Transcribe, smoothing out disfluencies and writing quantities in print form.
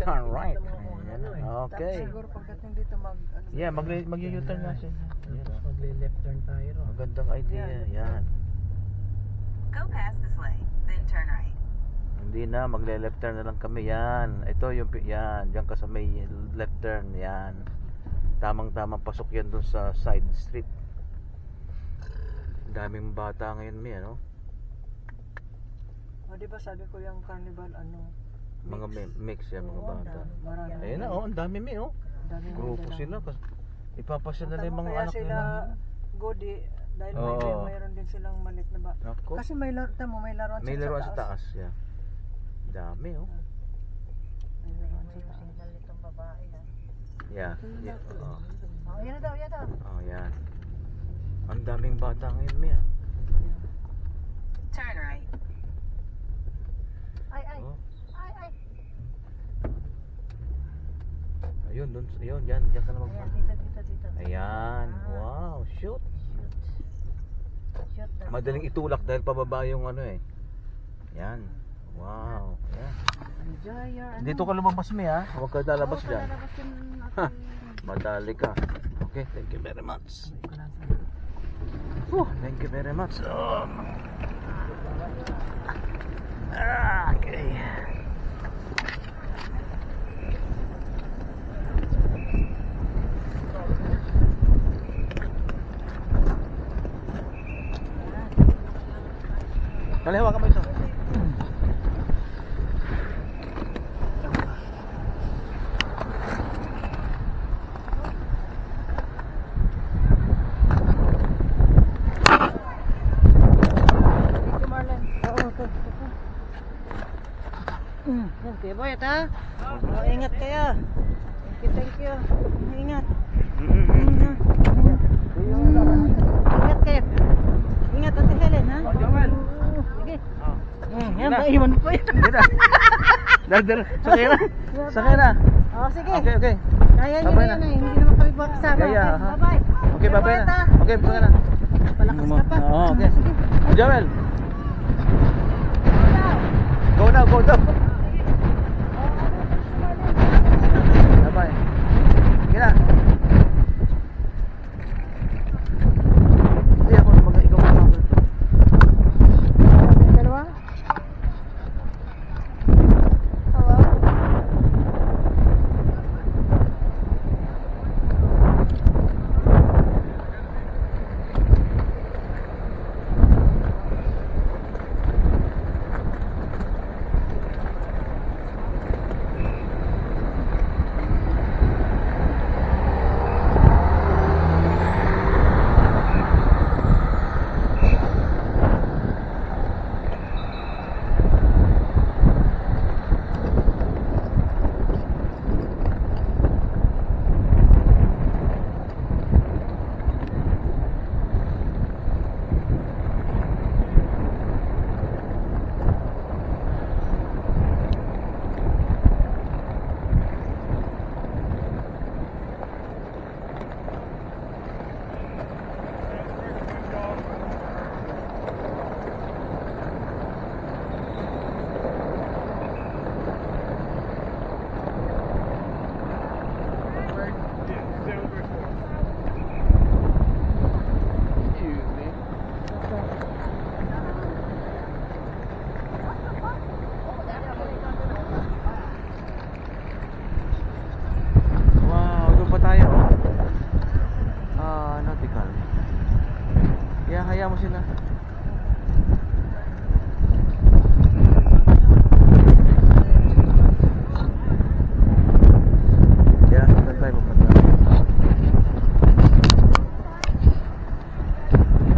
turn right. Okay. Siguro pagdating dito Yeah, mag-u-turn nga siya. magle-left turn tayo. Magandang idea. Yan. Go past this lane, then turn right. Hindi na, magle-left turn na lang kami. Yan. Ito yung yan, diyan ka sa may left turn. Yan. Tamang-tamang pasok yan dun sa side street. Daming bata ngayon, may ano? O, di ba sabi ko yung carnival Mga mix yan, mga bata. marami. Ayun na, ang dami may grupo sila. Ipapasya na yung mga Kaya anak sila nila. Godi dahil mayroon din silang malit na ba. Nako. Kasi may laruan May laruan sa taas. Yeah. Dami May laruan sa taas. Signal nitong babae ha. Yeah. Oh. Oh, yan na daw, yan daw. Oh, yan. Ang daming bata ngayon, Mia. Turn right. Ay. Oh. Ay. Ayun, dun, ayun, yan ka na Ayan, dito. Ayan, wow, shoot. Shoot daw. Madaling itulak dahil pababa yung Yan, wow, yan. Enjoy your Dito ka lumabas, Mia, huwag ka lalabas dyan. lalabas yung Madali ka. Okay, thank you very much. Thank you very much. Okay. Kalihawa ka ba ito? Okay, boy, ito. Ingat kayo. Thank you. Ingat. Ingat kayo. Ingat, Ate Helen, ha? Sige. Yan, maiwan po yan. Sakay na. Oh, sige. Okay. Kaya nyo na yan eh. Hindi naman kami makasama. Kaya, ha? Bye-bye. Okay, bye-bye na. Okay, bye na. Palakas ka pa. Oo, okay. Joel. Go now. Bye-bye. Sige na. Hindi ako ikaw mag-cover. Dalawa? Hello? Nautical. Kaya hayaan mo sila.